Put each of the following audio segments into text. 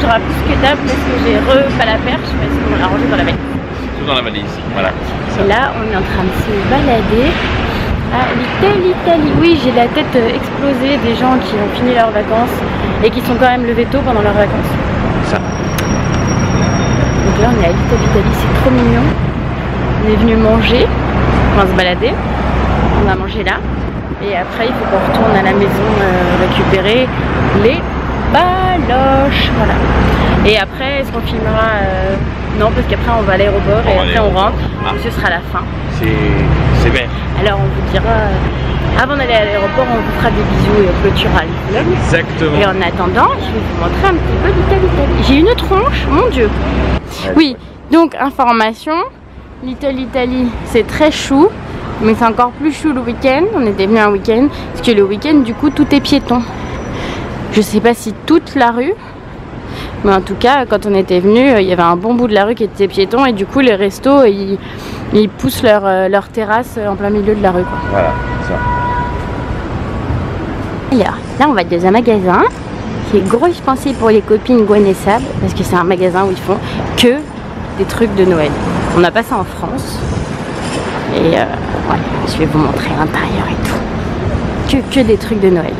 mangera plus que table parce que j'ai pas la perche parce qu'on l'a rangé dans la valise. Tout dans la valise, voilà. Et là, on est en train de se balader à l'Italie. Oui, j'ai la tête explosée des gens qui ont fini leurs vacances et qui sont quand même levés tôt pendant leurs vacances. Ça. Donc là, on est à l'Italie, c'est trop mignon. On est venu manger, on va se balader. On va manger là. Et après, il faut qu'on retourne à la maison récupérer les baloches. Voilà. Et après, est-ce qu'on filmera non, parce qu'après on va à l'aéroport et après on rentre. Et ce sera la fin. C'est vert. Alors on vous dira, avant d'aller à l'aéroport, on vous fera des bisous et on clôturera le vlog. Exactement. Et en attendant, je vais vous montrer un petit peu l'Italie. J'ai une tronche, mon Dieu. Ouais, oui, donc information, l'Italie, c'est très chou. Mais c'est encore plus chou le week-end. On était venu un week-end. Parce que le week-end, du coup, tout est piéton. Je sais pas si toute la rue. Mais en tout cas, quand on était venu, il y avait un bon bout de la rue qui était piéton. Et du coup, les restos, ils poussent leur terrasse en plein milieu de la rue, quoi. Voilà, ça. Alors, là, on va dans un magasin qui est gros, je pensais, pour les copines Gwen et Sab. Parce que c'est un magasin où ils font que des trucs de Noël. On n'a pas ça en France. Et voilà, je vais vous montrer l'intérieur et tout. Que des trucs de Noël.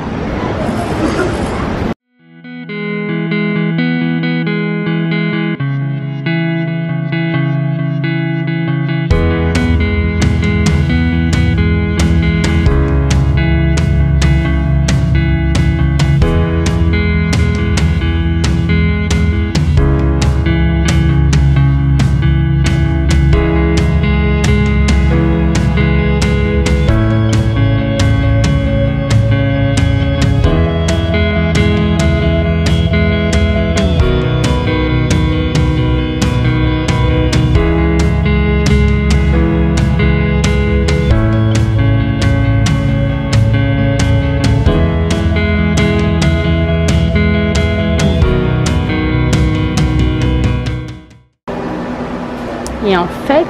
Et en fait,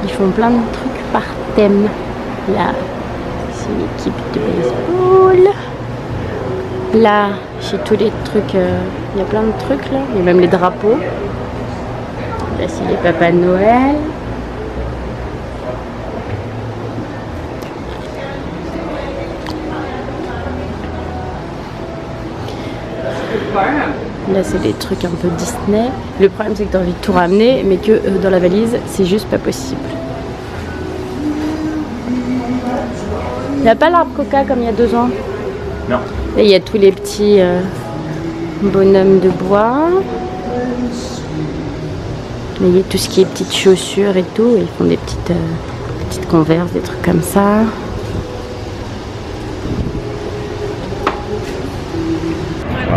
ils font plein de trucs par thème. Là, c'est l'équipe de baseball. Là, j'ai tous les trucs, il y a plein de trucs là. Il y a même les drapeaux. Là, c'est les papas de Noël. Là, c'est des trucs un peu Disney. Le problème, c'est que tu as envie de tout ramener, mais que dans la valise, c'est juste pas possible. Il n'y a pas l'arbre Coca comme il y a 2 ans. Non. Là, il y a tous les petits bonhommes de bois. Là, il y a tout ce qui est petites chaussures et tout. Ils font des petites converses, des trucs comme ça.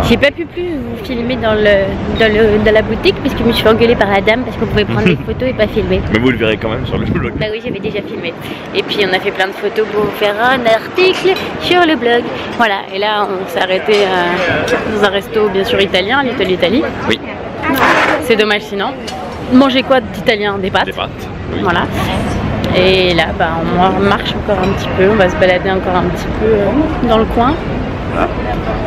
J'ai pas pu plus vous filmer dans la boutique parce que je me suis fait engueuler par la dame parce qu'on pouvait prendre des photos et pas filmer. Mais vous le verrez quand même sur le blog. Bah oui, j'avais déjà filmé. Et puis on a fait plein de photos pour vous faire un article sur le blog. Voilà, et là on s'est arrêté dans un resto bien sûr italien, l'Italie. Oui. C'est dommage sinon. Manger quoi d'italien? Des pâtes. Des pâtes, oui. Voilà. Et là, bah, on marche encore un petit peu, on va se balader encore un petit peu dans le coin.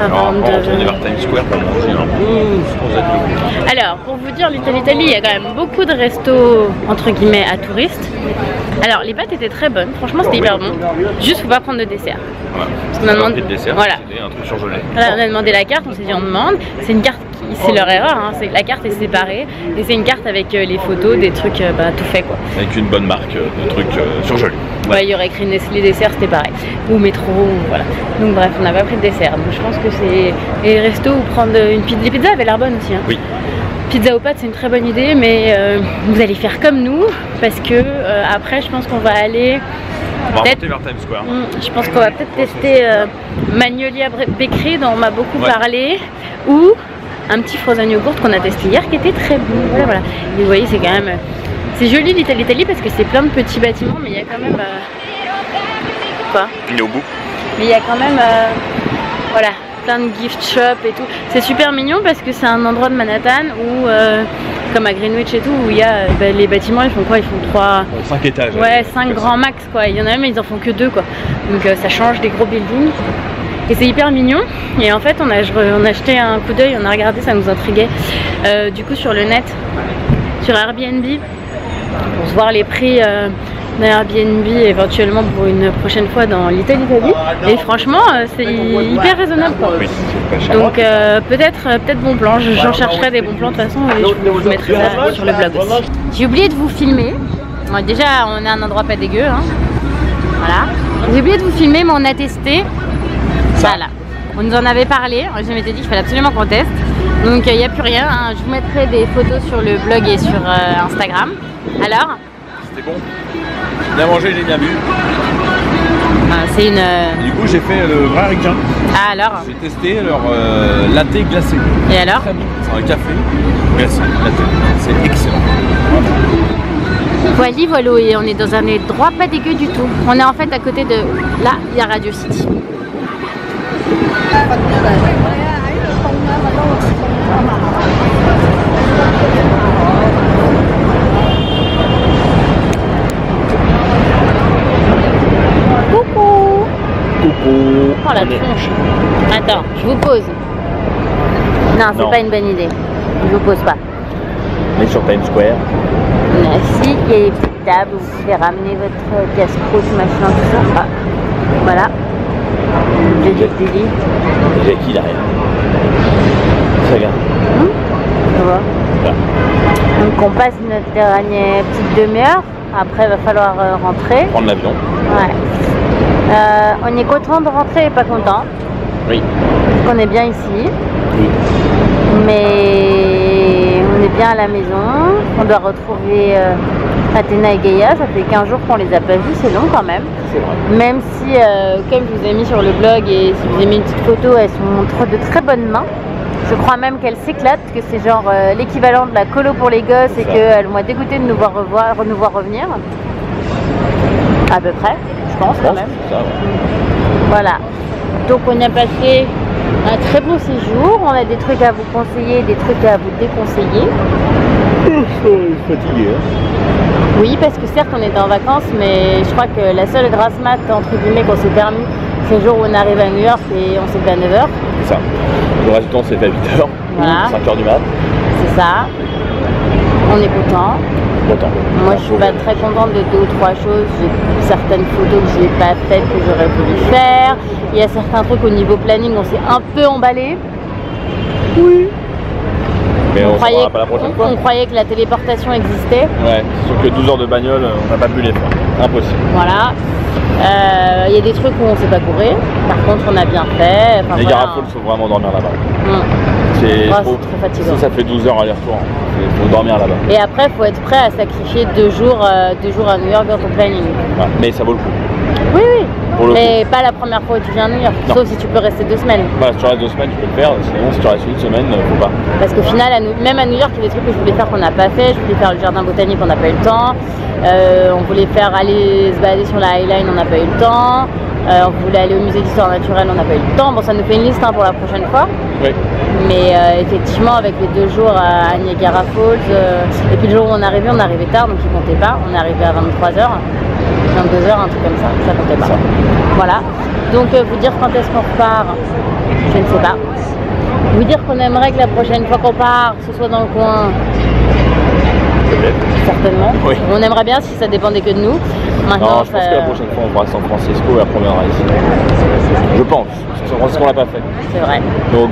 Avant de retourner vers Times Square pour manger un peu. Alors, pour vous dire, l'Italie, il y a quand même beaucoup de restos entre guillemets à touristes. Alors, les pâtes étaient très bonnes, franchement, c'était hyper bon. Juste, faut pas prendre de dessert. Voilà. Parce qu'on a demandé de dessert, voilà. C'était un truc surgelé. Voilà, on a demandé la carte, on s'est dit on demande. C'est une carte, c'est leur erreur, hein. La carte est séparée et c'est une carte avec les photos, des trucs tout fait quoi. Avec une bonne marque de trucs surgelés. Ouais, il y aurait écrit Nestlé dessert, c'était pareil. Ou métro, voilà. Donc bref, on n'a pas pris de dessert. Donc je pense que c'est les restos ou prendre une pizza. Les pizzas avaient l'air bonnes aussi. Hein. Oui. Pizza aux pâtes, c'est une très bonne idée, mais vous allez faire comme nous parce que après, je pense qu'on va aller. On va remonter vers Times Square. Je pense qu'on va peut-être tester Magnolia Bakery dont on m'a beaucoup parlé, ou un petit frozen yogurt qu'on a testé hier qui était très bon. Voilà, voilà. Et vous voyez, c'est quand même. C'est joli l'Italie parce que c'est plein de petits bâtiments, mais il y a quand même. Quoi? Il est au bout. Mais il y a quand même. Voilà, plein de gift shops et tout. C'est super mignon parce que c'est un endroit de Manhattan où. Comme à Greenwich et tout, où il y a les bâtiments, ils font quoi? Ils font 5 étages. Ouais, 5 grands max quoi. Il y en a même, ils en font que 2 quoi. Donc ça change des gros buildings. Et c'est hyper mignon. Et en fait, on a jeté un coup d'œil, on a regardé, ça nous intriguait. Du coup, sur le net, sur Airbnb, pour se voir les prix d'Airbnb éventuellement pour une prochaine fois dans l'Italie. Et franchement, c'est hyper raisonnable quoi. Oui, c'est pas cher. Donc peut-être bon plan, j'en chercherai des bons plans de toute façon et je vous mettrai ça sur le blog aussi. J'ai oublié de vous filmer. Bon, déjà on est à un endroit pas dégueu hein. Voilà. J'ai oublié de vous filmer mais on a testé. Voilà. On nous en avait parlé, je m'étais dit qu'il fallait absolument qu'on teste. Donc il n'y a plus rien, hein. Je vous mettrai des photos sur le blog et sur Instagram. Alors C'était bon. J'ai bien mangé, j'ai bien bu. c'est une... Du coup, j'ai fait le vrai ricain. Ah alors J'ai testé leur latte glacé. Et alors? Très bon. C'est un café glacé, latte. C'est excellent. Voilà, et on est dans un endroit pas dégueu du tout. On est en fait à côté de... Là, il y a Radio City. Coucou. Coucou. Oh la tronche. Attends, je vous pose. Non, c'est pas une bonne idée. Je vous pose pas. On est sur Times Square. Merci, il y a des petites tables où vous pouvez ramener votre casse-croûte, machin, tout ça. Ah, voilà. Le délit. Jackie derrière. Regarde. Tu vois. Là. Donc on passe notre dernière petite demi-heure. Après, il va falloir rentrer. Prendre l'avion. Ouais. On est content de rentrer et pas content. Oui. Parce qu'on est bien ici. Oui. Mais on est bien à la maison. On doit retrouver Athéna et Gaïa. Ça fait 15 jours qu'on les a pas vus. C'est long quand même. C'est vrai. Même si, comme je vous ai mis sur le blog et si vous avez mis une petite photo, elles sont de très bonnes mains. Je crois même qu'elles s'éclatent, que c'est genre l'équivalent de la colo pour les gosses et qu'elles m'ont dégoûté de nous voir revenir. À peu près, je pense quand même. Ça, ouais. Voilà. Donc on a passé un très bon séjour. On a des trucs à vous conseiller, des trucs à vous déconseiller. Je suis fatigué. Hein. Oui, parce que certes on était en vacances, mais je crois que la seule grasse mat entre guillemets qu'on s'est permis, c'est le jour où on arrive à New York et on s'est fait à 9h. C'est ça. Le reste du temps, c'était à 8h. Voilà. 5h du mat. C'est ça. On est content. Content. Moi, je suis pas très contente de 2 ou 3 choses. J'ai certaines photos que je n'ai pas faites, que j'aurais voulu faire. Il y a certains trucs au niveau planning, on s'est un peu emballé. Oui. Mais on ne pas la prochaine fois. On croyait que la téléportation existait. Ouais, sauf que 12 heures de bagnole, on n'a pas pu les faire. Impossible. Voilà. Il y a des trucs où on ne sait pas courir. Par contre, on a bien fait. Enfin, les voilà. Garafol, il faut vraiment dormir là-bas. C'est trop très fatigant. Ça fait 12 heures aller-retour. Il faut dormir là-bas. Et après, il faut être prêt à sacrifier 2 jours à New York dans ton planning. Ouais, mais ça vaut le coup. Oui, oui. Pour le Mais pas la première fois où tu viens à New York. Non. Sauf si tu peux rester 2 semaines. Bah, si tu restes 2 semaines, tu peux le faire. Sinon, si tu restes une semaine, faut pas. Parce qu'au final, même à New York, il y a des trucs que je voulais faire qu'on n'a pas fait. Je voulais faire le jardin botanique, on n'a pas eu le temps. On voulait faire aller se balader sur la High Line, on n'a pas eu le temps. On voulait aller au musée d'histoire naturelle, on n'a pas eu le temps. Bon, ça nous fait une liste pour la prochaine fois. Oui. Mais effectivement, avec les 2 jours à Niagara Falls, et puis le jour où on arrivait tard, donc il comptait pas. On est arrivé à 23h, 22h, un truc comme ça comptait pas. Voilà. Donc vous dire quand est-ce qu'on repart, je ne sais pas. Vous dire qu'on aimerait que la prochaine fois qu'on part, ce soit dans le coin. Certainement. Oui. On aimerait bien si ça dépendait que de nous. Maintenant, non, je pense que la prochaine fois on fera San Francisco et après on viendra ici. Je pense. San Francisco on l'a pas fait. C'est vrai. Donc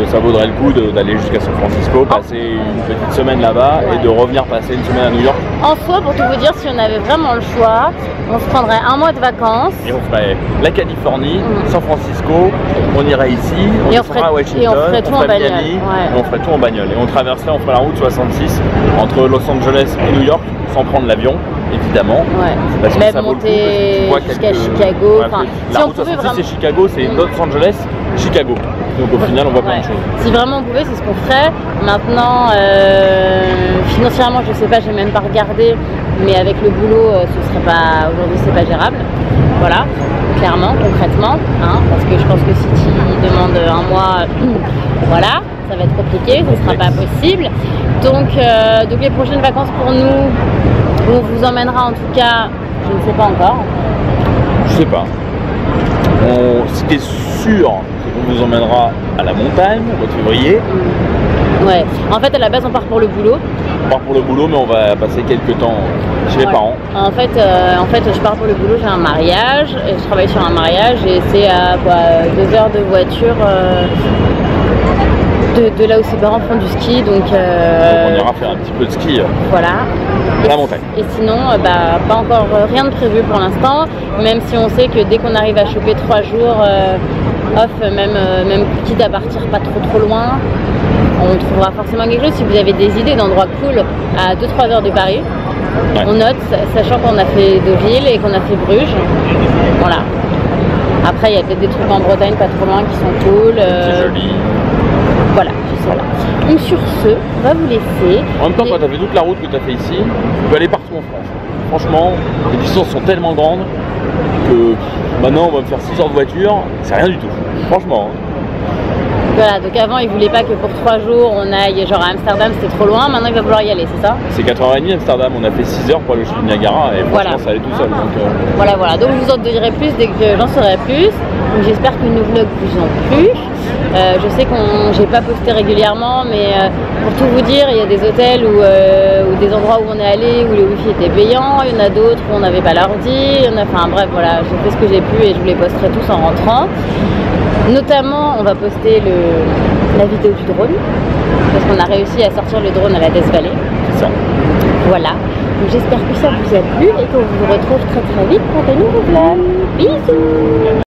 ça vaudrait le coup d'aller jusqu'à San Francisco, passer une petite semaine là-bas et de revenir passer une semaine à New York. En soi, pour tout vous dire, si on avait vraiment le choix, on se prendrait un mois de vacances. Et on ferait la Californie, San Francisco, on irait ici, on descendrait à Washington, et on ferait tout en Miami, bagnole. Ouais. et on ferait tout en bagnole. Et on traverserait, on ferait la route 66 entre Los Angeles et New York sans prendre l'avion, évidemment. Ouais. Parce que même ça vaut le coup, monter parce que tu vois jusqu'à Chicago. Ouais, Enfin, la si route on pouvait 66 vraiment... c'est Chicago, c'est Los Angeles, Chicago. Donc au final on voit plein de choses. Si vraiment on pouvait, c'est ce qu'on ferait. Maintenant, financièrement, je sais pas, j'ai même pas regardé, mais avec le boulot, ce serait pas aujourd'hui, c'est pas gérable. Voilà, clairement, concrètement, hein, parce que je pense que si tu demandes un mois, voilà, ça va être compliqué, ce sera pas possible. Donc les prochaines vacances pour nous, on vous emmènera en tout cas, je ne sais pas encore. Je sais pas. Ce qui est sûr, c'est qu'on vous emmènera à la montagne au mois de février. Ouais, en fait à la base on part pour le boulot. On part pour le boulot, mais on va passer quelques temps chez les parents. En fait, je pars pour le boulot, j'ai un mariage, et je travaille sur un mariage et c'est à 2 heures de voiture de là où ses parents font du ski. Donc on ira faire un petit peu de ski. Voilà. À la montagne. Et sinon, pas encore rien de prévu pour l'instant, même si on sait que dès qu'on arrive à choper 3 jours off, même quitte à partir pas trop loin, on trouvera forcément quelque chose. Si vous avez des idées d'endroits cool à 2-3 heures de Paris, ouais. On note, sachant qu'on a fait Deauville et qu'on a fait Bruges. Voilà. Après, il y a peut-être des trucs en Bretagne pas trop loin qui sont cool. C'est joli. Voilà, voilà. Donc sur ce, on va vous laisser. En même temps, quand tu as fait toute la route que tu as fait ici, tu peux aller partout en France. Franchement, les distances sont tellement grandes que maintenant on va me faire 6 heures de voiture, c'est rien du tout. Franchement. Voilà, donc avant il voulait pas que pour 3 jours on aille genre à Amsterdam, c'était trop loin, maintenant il va vouloir y aller, c'est ça? C'est 4h30 Amsterdam, on a fait 6 heures pour aller au chute du Niagara et franchement ça allait tout seul. Donc, Voilà, donc je vous en dirai plus dès que j'en saurai plus. Donc j'espère que nos vlogs vous ont plu. Je sais que j'ai pas posté régulièrement, mais pour tout vous dire, il y a des hôtels ou des endroits où on est allé où le wifi était payant, il y en a d'autres où on n'avait pas l'ordi, enfin bref voilà, j'ai fait ce que j'ai pu et je vous les posterai tous en rentrant. Notamment, on va poster la vidéo du drone, parce qu'on a réussi à sortir le drone à la Death Valley. C'est ça. Voilà. Donc j'espère que ça vous a plu et qu'on vous retrouve très vite pour de nouveaux vlogs. Bisous.